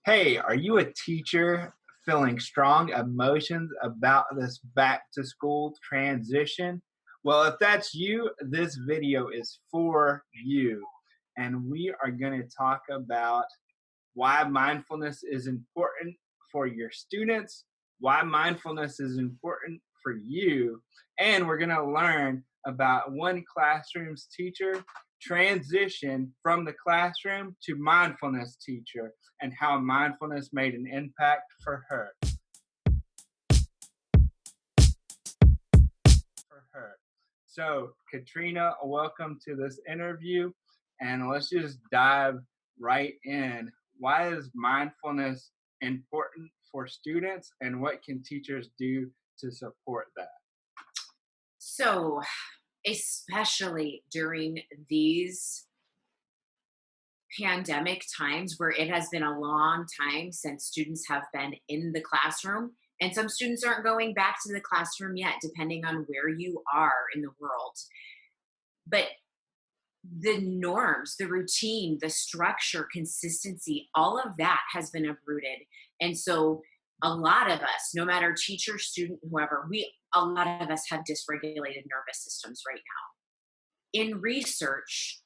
Hey, are you a teacher feeling strong emotions about this back to school transition? Well, if that's you, this video is for you. And we are going to talk about why mindfulness is important for your students, why mindfulness is important for you, and we're going to learn about one classroom's teacher transition from the classroom to mindfulness teacher and how mindfulness made an impact for her. So, Katrina, welcome to this interview, and let's just dive right in. Why is mindfulness important for students, and what can teachers do to support that? So, especially during these pandemic times where it has been a long time since students have been in the classroom, and some students aren't going back to the classroom yet, depending on where you are in the world. But the norms, the routine, the structure, consistency, all of that has been uprooted. And so, a lot of us, no matter teacher, student, whoever, a lot of us have dysregulated nervous systems right now. In research,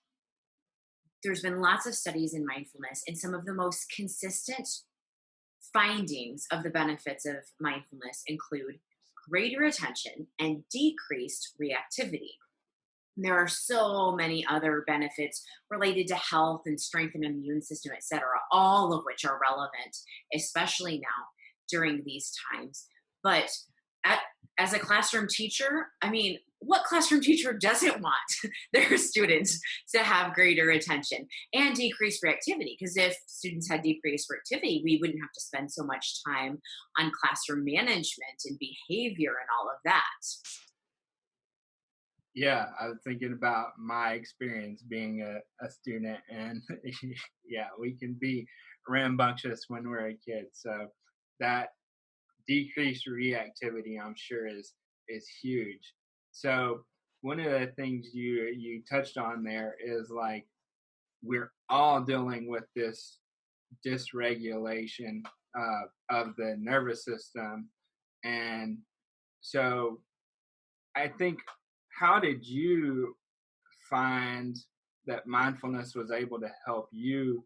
there's been lots of studies in mindfulness, and some of the most consistent findings of the benefits of mindfulness include greater attention and decreased reactivity. There are so many other benefits related to health and strength and immune system, et cetera, all of which are relevant, especially now during these times. But as a classroom teacher, I mean, what classroom teacher doesn't want their students to have greater attention and decreased reactivity? Because if students had decreased reactivity, we wouldn't have to spend so much time on classroom management and behavior and all of that. Yeah, I was thinking about my experience being a student, and yeah, we can be rambunctious when we're a kid. So that decreased reactivity, I'm sure, is huge. So one of the things you touched on there is like we're all dealing with this dysregulation of the nervous system, and so I think, how did you find that mindfulness was able to help you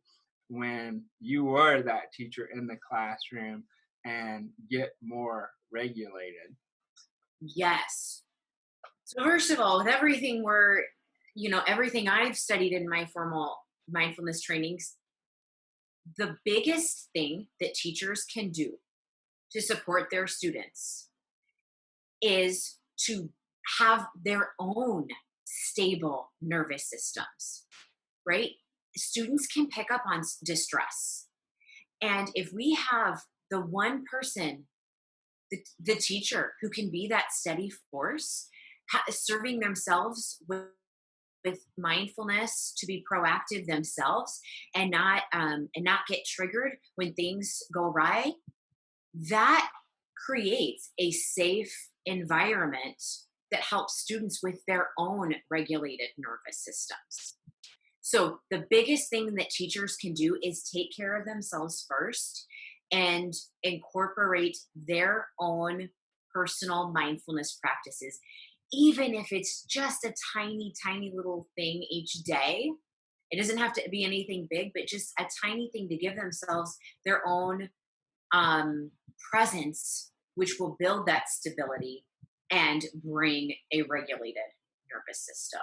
when you were that teacher in the classroom and get more regulated? Yes. So first of all, with everything everything I've studied in my formal mindfulness trainings, the biggest thing that teachers can do to support their students is to have their own stable nervous systems, right? Students can pick up on distress. And if we have the one person, the teacher, who can be that steady force, serving themselves with mindfulness to be proactive themselves and not get triggered when things go awry, that creates a safe environment that helps students with their own regulated nervous systems. So the biggest thing that teachers can do is take care of themselves first and incorporate their own personal mindfulness practices, even if it's just a tiny, tiny little thing each day. It doesn't have to be anything big, but just a tiny thing to give themselves their own presence, which will build that stability and bring a regulated nervous system.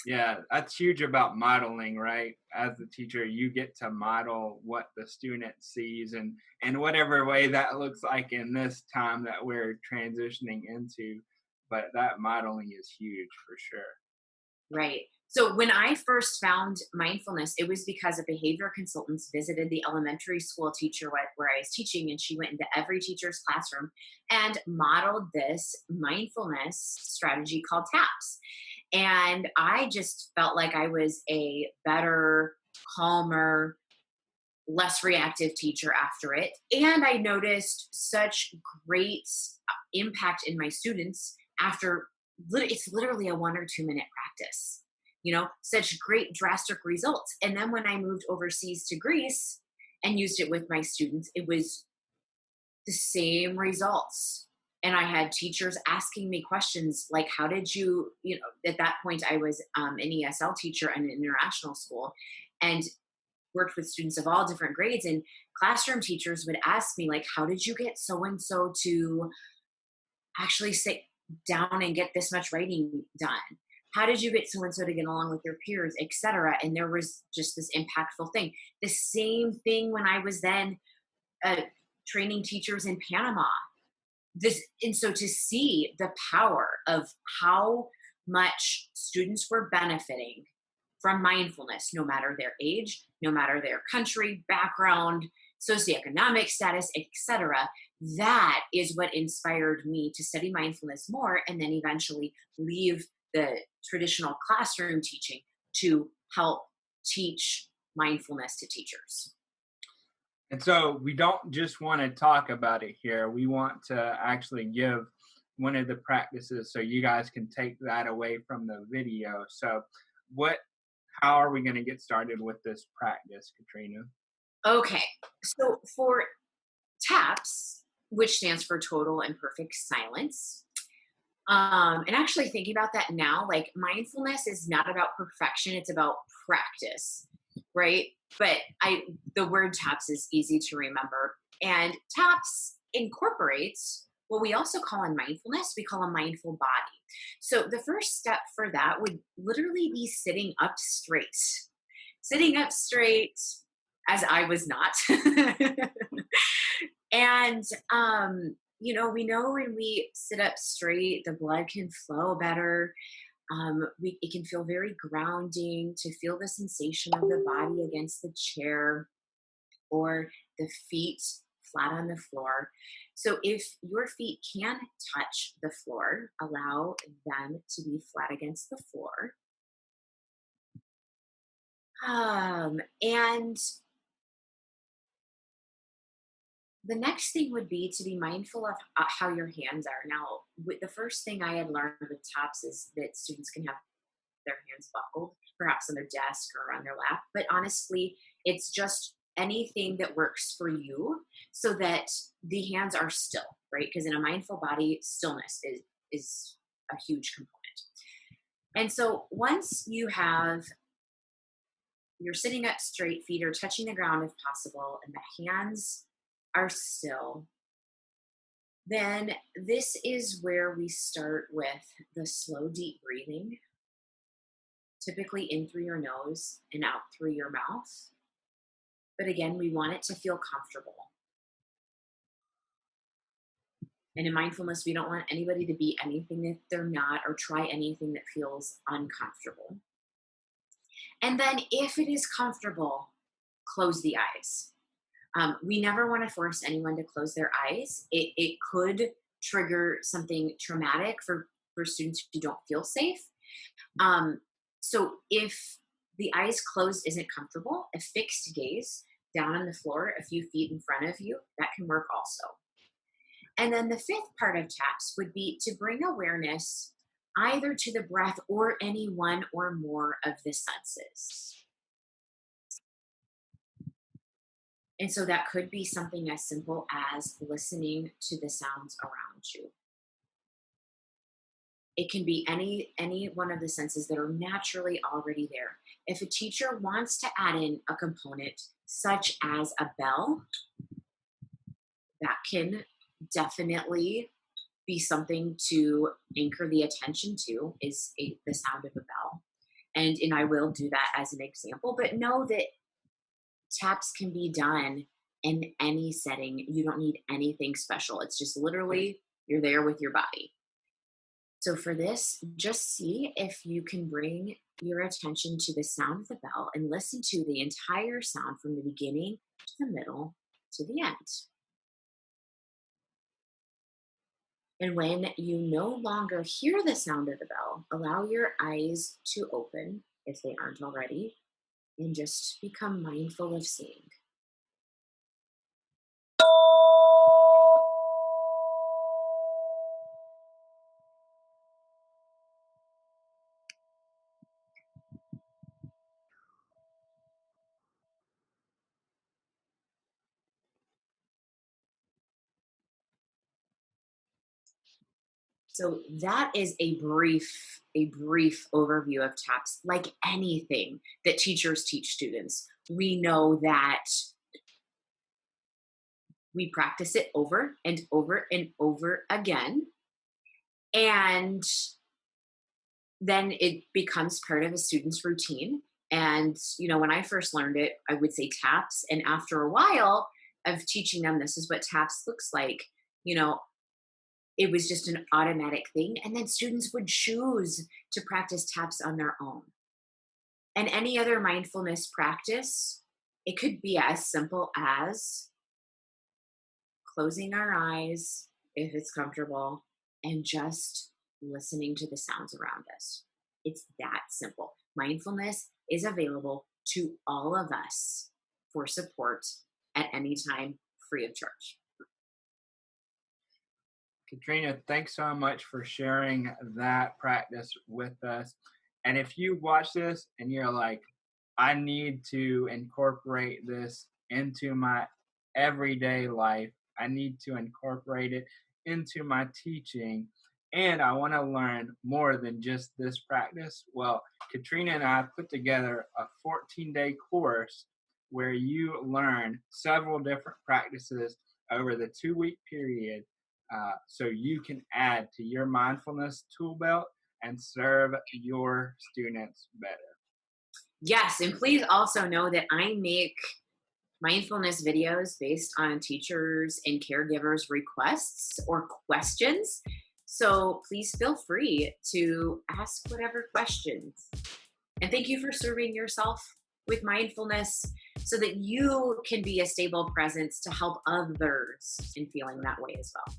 Yeah, that's huge about modeling, right? As the teacher, you get to model what the student sees, and whatever way that looks like in this time that we're transitioning into. But that modeling is huge for sure. Right. So when I first found mindfulness, it was because a behavior consultant visited the elementary school teacher where I was teaching, and she went into every teacher's classroom and modeled this mindfulness strategy called TAPS. And I just felt like I was a better, calmer, less reactive teacher after it. And I noticed such great impact in my students after it's literally a 1 or 2 minute practice, such great drastic results. And then when I moved overseas to Greece, and used it with my students, it was the same results. And I had teachers asking me questions like, how did you know, at that point I was an ESL teacher in an international school and worked with students of all different grades. And classroom teachers would ask me, like, how did you get so and so to actually sit down and get this much writing done? How did you get so and so to get along with your peers, etc.? And there was just this impactful thing. The same thing when I was then training teachers in Panama. And so to see the power of how much students were benefiting from mindfulness, no matter their age, no matter their country, background, socioeconomic status, etc. That is what inspired me to study mindfulness more and then eventually leave the traditional classroom teaching to help teach mindfulness to teachers. And so we don't just want to talk about it here. We want to actually give one of the practices so you guys can take that away from the video. So what how are we going to get started with this practice, Katrina? Okay, so for TAPS, which stands for total and perfect silence, and actually thinking about that now, like mindfulness is not about perfection, it's about practice, right? But the word TAPS is easy to remember. And TAPS incorporates what we also call in mindfulness, we call a mindful body. So the first step for that would literally be sitting up straight. Sitting up straight, as I was not. And we know when we sit up straight, the blood can flow better. It can feel very grounding to feel the sensation of the body against the chair or the feet flat on the floor. So if your feet can touch the floor, allow them to be flat against the floor. And the next thing would be to be mindful of how your hands are. Now, the first thing I had learned with TOPS is that students can have their hands buckled, perhaps on their desk or on their lap. But honestly, it's just anything that works for you so that the hands are still, right? Because in a mindful body, stillness is a huge component. And so once you're sitting up straight, feet are touching the ground if possible, and the hands are still, then this is where we start with the slow, deep breathing, typically in through your nose and out through your mouth. But again, we want it to feel comfortable. And in mindfulness, we don't want anybody to be anything that they're not or try anything that feels uncomfortable. And then if it is comfortable, close the eyes. We never want to force anyone to close their eyes. It could trigger something traumatic for students who don't feel safe. So if the eyes closed isn't comfortable, a fixed gaze down on the floor a few feet in front of you, that can work also. And then the fifth part of TAPS would be to bring awareness either to the breath or any one or more of the senses. And so that could be something as simple as listening to the sounds around you. It can be any one of the senses that are naturally already there. If a teacher wants to add in a component such as a bell, that can definitely be something to anchor the attention to is the sound of a bell. And I will do that as an example, but know that TAPS can be done in any setting. You don't need anything special. It's just literally you're there with your body. So for this, just see if you can bring your attention to the sound of the bell and listen to the entire sound from the beginning to the middle to the end. And when you no longer hear the sound of the bell, allow your eyes to open if they aren't already, and just become mindful of seeing. So that is a brief overview of TAPS. Like anything that teachers teach students, we know that we practice it over and over and over again. And then it becomes part of a student's routine. And, when I first learned it, I would say TAPS. And after a while of teaching them, this is what TAPS looks like, you know, it was just an automatic thing. And then students would choose to practice TAPS on their own. And any other mindfulness practice, it could be as simple as closing our eyes if it's comfortable and just listening to the sounds around us. It's that simple. Mindfulness is available to all of us for support at any time, free of charge. Katrina, thanks so much for sharing that practice with us. And if you watch this and you're like, I need to incorporate this into my everyday life, I need to incorporate it into my teaching, and I want to learn more than just this practice. Well, Katrina and I put together a 14-day course where you learn several different practices over the 2-week period, so you can add to your mindfulness tool belt and serve your students better. Yes, and please also know that I make mindfulness videos based on teachers and caregivers' requests or questions. So please feel free to ask whatever questions. And thank you for serving yourself with mindfulness so that you can be a stable presence to help others in feeling that way as well.